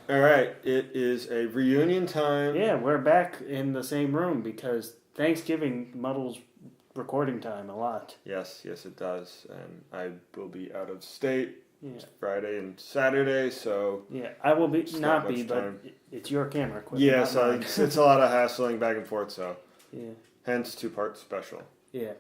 All right, it is a reunion time. Yeah, we're back in the same room because Thanksgiving muddles recording time a lot. Yes, it does. And I will be out of state Yeah, Friday and Saturday, so yeah. I will be it's not much be, but time. it's your camera equipment, Yeah, not so mine. it's a lot of hassling back and forth, so Yeah, hence 2-part special. yeah.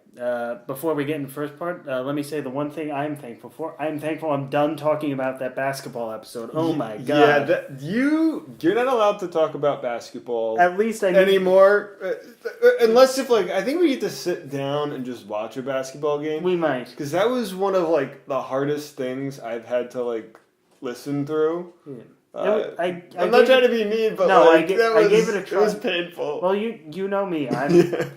Before we get in the first part, let me say the one thing I'm thankful for. I'm thankful I'm done talking about that basketball episode. Oh my god! Yeah, you're not allowed to talk about basketball At least I need anymore, unless if I think we need to sit down and just watch a basketball game. We might. Because that was one of the hardest things I've had to listen through. Yeah. I'm not trying to be mean, but no, I gave it a try. It was painful. Well, you know me. Yeah.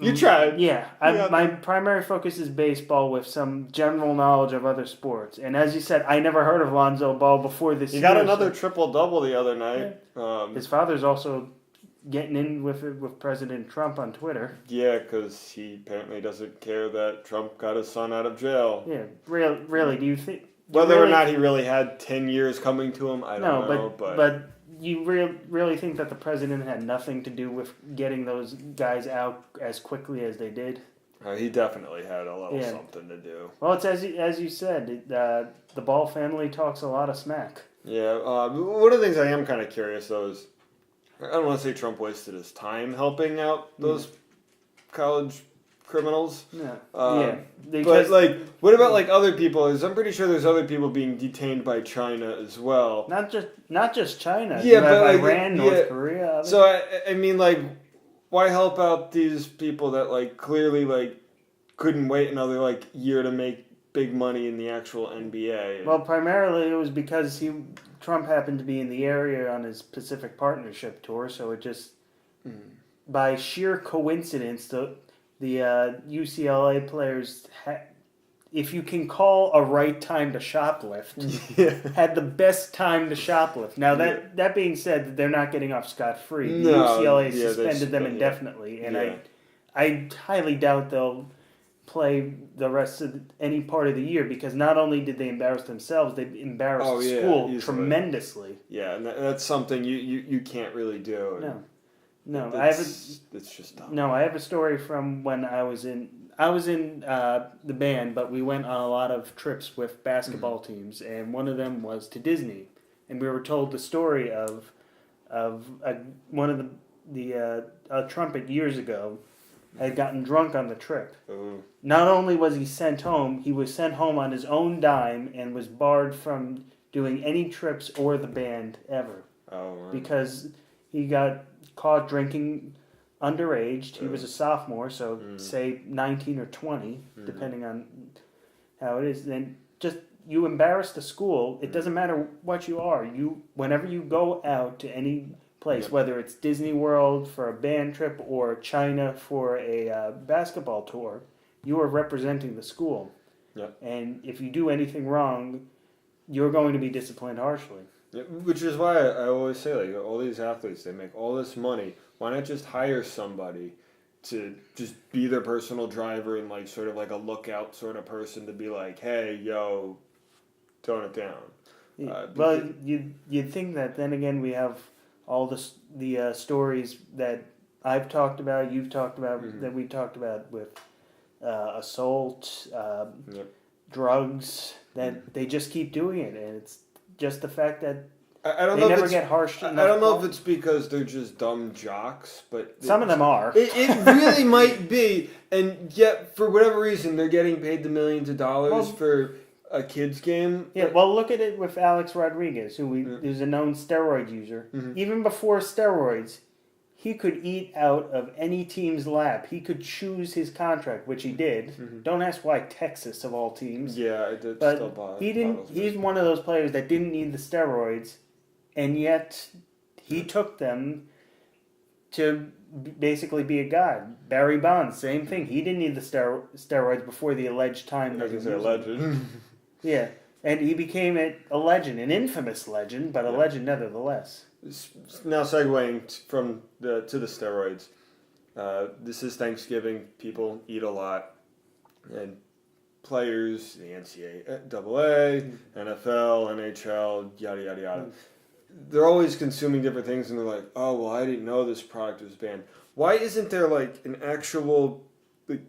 You tried. Yeah, my primary focus is baseball with some general knowledge of other sports. And as you said, I never heard of Lonzo Ball before this He year. got another triple-double the other night. Yeah. His father's also getting in with President Trump on Twitter. Yeah, because he apparently doesn't care that Trump got his son out of jail. Yeah, really, do you think... Whether or not he really had 10 years coming to him, I don't know. But you really think that the president had nothing to do with getting those guys out as quickly as they did? He definitely had a little something to do. Well, it's as you said, the Ball family talks a lot of smack. Yeah, one of the things I am kind of curious, though, is I don't want to say Trump wasted his time helping out those college criminals. Yeah. But what about other people? I'm pretty sure there's other people being detained by China as well. Not just China. Yeah, but Iran, North Korea. So I mean, why help out these people that clearly couldn't wait another year to make big money in the actual NBA? Well, primarily it was because Trump happened to be in the area on his Pacific Partnership tour, so it just by sheer coincidence the UCLA players, if you can call a right time to shoplift, had the best time to shoplift. Now, that being said, they're not getting off scot-free. The UCLA suspended them indefinitely, and I highly doubt they'll play the rest of any part of the year because not only did they embarrass themselves, they embarrassed the school tremendously. Yeah, and that's something you can't really do. No, it's just dumb. No, I have a story from when I was in the band, but we went on a lot of trips with basketball teams, and one of them was to Disney, and we were told the story of one of the trumpet years ago had gotten drunk on the trip. Ooh. Not only was he sent home, he was sent home on his own dime and was barred from doing any trips or the band ever. Oh, wow. Because he got caught drinking underage. He was a sophomore, so say 19 or 20, depending on how it is. Then just you embarrass the school. It doesn't matter what you are. Whenever you go out to any place, whether it's Disney World for a band trip or China for a basketball tour, you are representing the school. Yep. And if you do anything wrong, you're going to be disciplined harshly. Yeah, which is why I always say, all these athletes, they make all this money. Why not just hire somebody to just be their personal driver and sort of a lookout sort of person to be like, hey, yo, tone it down. Well, you'd think that then again we have all the stories that I've talked about, you've talked about, that we talked about with assault, drugs, that they just keep doing it, and it's just the fact that they never get harsh enough. I don't know if it's because they're just dumb jocks, but some of them are. It really might be, and yet for whatever reason they're getting paid the millions of dollars for a kids game. Yeah, well, look at it with Alex Rodriguez, who's a known steroid user. Mm-hmm. Even before steroids, he could eat out of any team's lap. He could choose his contract, which he did. Mm-hmm. Don't ask why Texas, of all teams. Yeah, I did. But still he didn't. He's one of those players that didn't need the steroids, and yet he took them to basically be a god. Barry Bonds, same thing. He didn't need the steroids before the alleged time that he was alleged. Yeah, and he became a legend, an infamous legend, but a legend nevertheless. Now segueing from to the steroids, this is Thanksgiving. People eat a lot, and players, the NCAA, NFL, NHL, yada yada yada. they're always consuming different things, and they're like, oh well, I didn't know this product was banned. Why isn't there like an actual, like,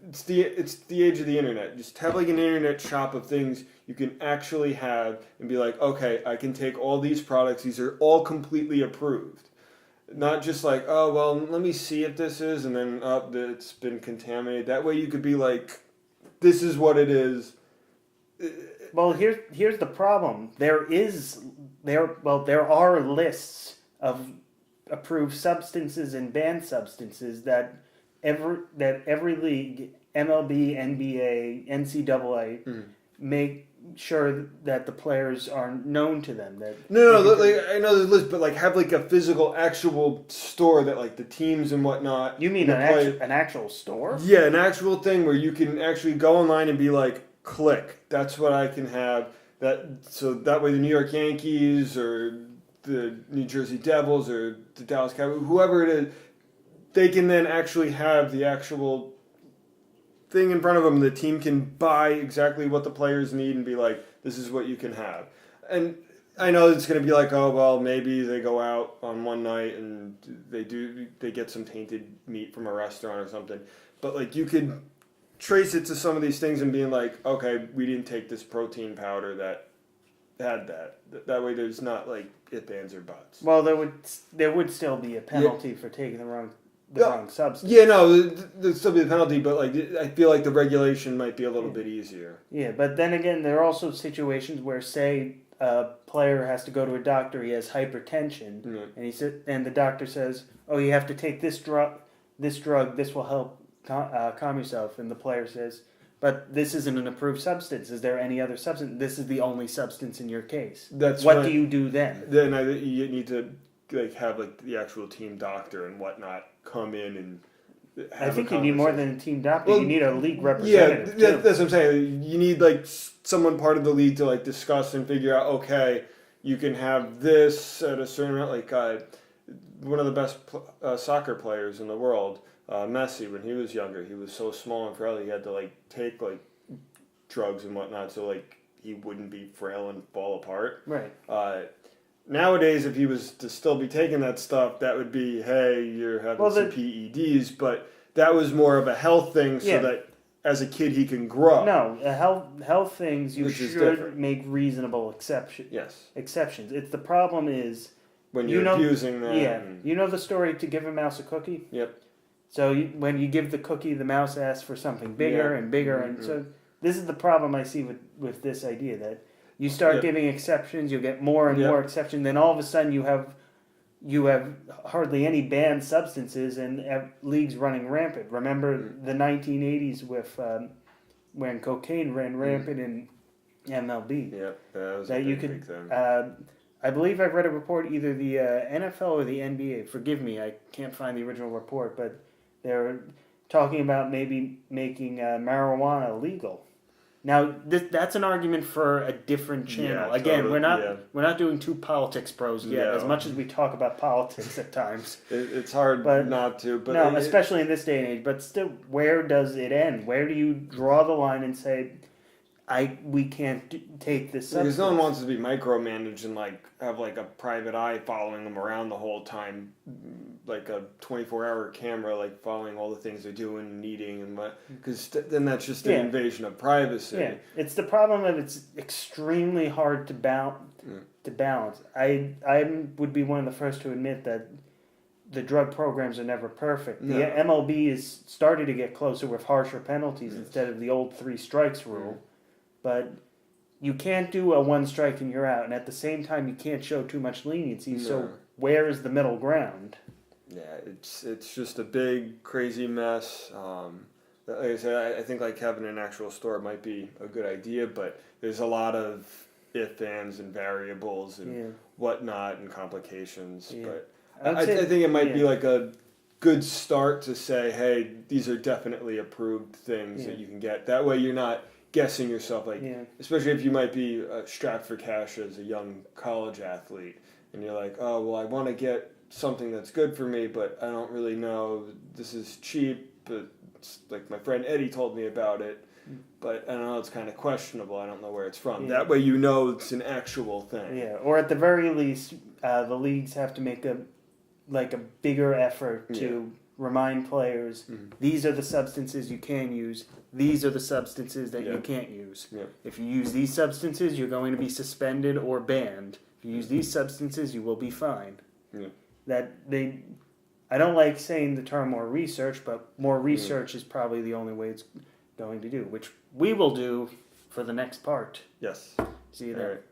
it's the age of the internet. Just have like an internet shop of things you can actually have and be like, okay, I can take all these products. These are all completely approved. Not just like, oh well, let me see if this is, and then it's been contaminated. That way you could be like, this is what it is. Well, here's the problem. There are lists of approved substances and banned substances that every league, MLB, NBA, NCAA, make sure that the players are known to them. No, like, I know there's a list, but like have like a physical, actual store that like the teams and whatnot. You mean an actual store? Yeah, an actual thing where you can actually go online and be like, click. That's what I can have. So that way the New York Yankees or the New Jersey Devils or the Dallas Cowboys, whoever it is, they can then actually have the actual thing in front of them. The team can buy exactly what the players need and be like, this is what you can have. And I know it's going to be like, oh, well, maybe they go out on one night and they get some tainted meat from a restaurant or something. But like you could trace it to some of these things and being like, okay, we didn't take this protein powder that had that. That way there's not like ifs, ands, or buts. Well, there would still be a penalty for taking the wrong substance. Yeah, no, there'd still be a penalty, but like I feel like the regulation might be a little bit easier. Yeah, but then again, there are also situations where, say, a player has to go to a doctor. He has hypertension, and the doctor says, "Oh, you have to take this drug. This will help calm yourself." And the player says, "But this isn't an approved substance. Is there any other substance? This is the only substance in your case." What do you do then? Then you need to like have like the actual team doctor and whatnot come in and. I think you need more than a team doctor. Well, you need a league representative. Yeah, that's what I'm saying. You need like someone part of the league to like discuss and figure out. Okay, you can have this at a certain amount. Like one of the best soccer players in the world, Messi, when he was younger, he was so small and frail. He had to like take like drugs and whatnot, so like he wouldn't be frail and fall apart. Right. Nowadays, if he was to still be taking that stuff, that would be, hey, you're having some PEDs, but that was more of a health thing so that as a kid he can grow. No, health things you should make reasonable exceptions. Yes. Exceptions. The problem is when you're abusing them. Yeah. You know the story to give a mouse a cookie? Yep. So when you give the cookie, the mouse asks for something bigger and bigger, and so this is the problem I see with this idea that you start giving exceptions, you'll get more and more exceptions. Then all of a sudden you have hardly any banned substances and leagues running rampant. Remember the 1980s with when cocaine ran rampant in MLB. Yeah, that was a big thing. I believe I've read a report, either the NFL or the NBA. Forgive me, I can't find the original report, but they're talking about maybe making marijuana legal. Now, that's an argument for a different channel. Again, totally, we're not doing two politics pros yet, as much as we talk about politics at times. It's hard not to. But no, especially in this day and age. But still, where does it end? Where do you draw the line and say, we can't take this substance? Because no one wants to be micromanaged and like have like a private eye following them around the whole time, like a 24-hour camera like following all the things they're doing and eating and what. Because then that's just an invasion of privacy. Yeah, it's the problem of it's extremely hard to balance. I would be one of the first to admit that the drug programs are never perfect. No. The MLB is starting to get closer with harsher penalties instead of the old 3 strikes rule. But you can't do a 1 strike and you're out, and at the same time you can't show too much leniency. No. So where is the middle ground? Yeah, it's just a big crazy mess. Like I said, I think like having an actual store might be a good idea, but there's a lot of ifs, ands, and variables and whatnot and complications. Yeah. But I think it might be like a good start to say, hey, these are definitely approved things that you can get. That way you're not guessing yourself, especially if you might be strapped for cash as a young college athlete, and you're like, oh, well, I want to get something that's good for me, but I don't really know. This is cheap, but it's like my friend Eddie told me about it, but I don't know, it's kind of questionable. I don't know where it's from. That way you know it's an actual thing. Yeah, or at the very least, the leagues have to make a bigger effort to remind players these are the substances you can use. These are the substances that you can't use. Yeah. If you use these substances, you're going to be suspended or banned. If you use these substances, you will be fined. Yeah. I don't like saying the term more research, but more research is probably the only way it's going to do, which we will do for the next part. Yes. See you All there. right.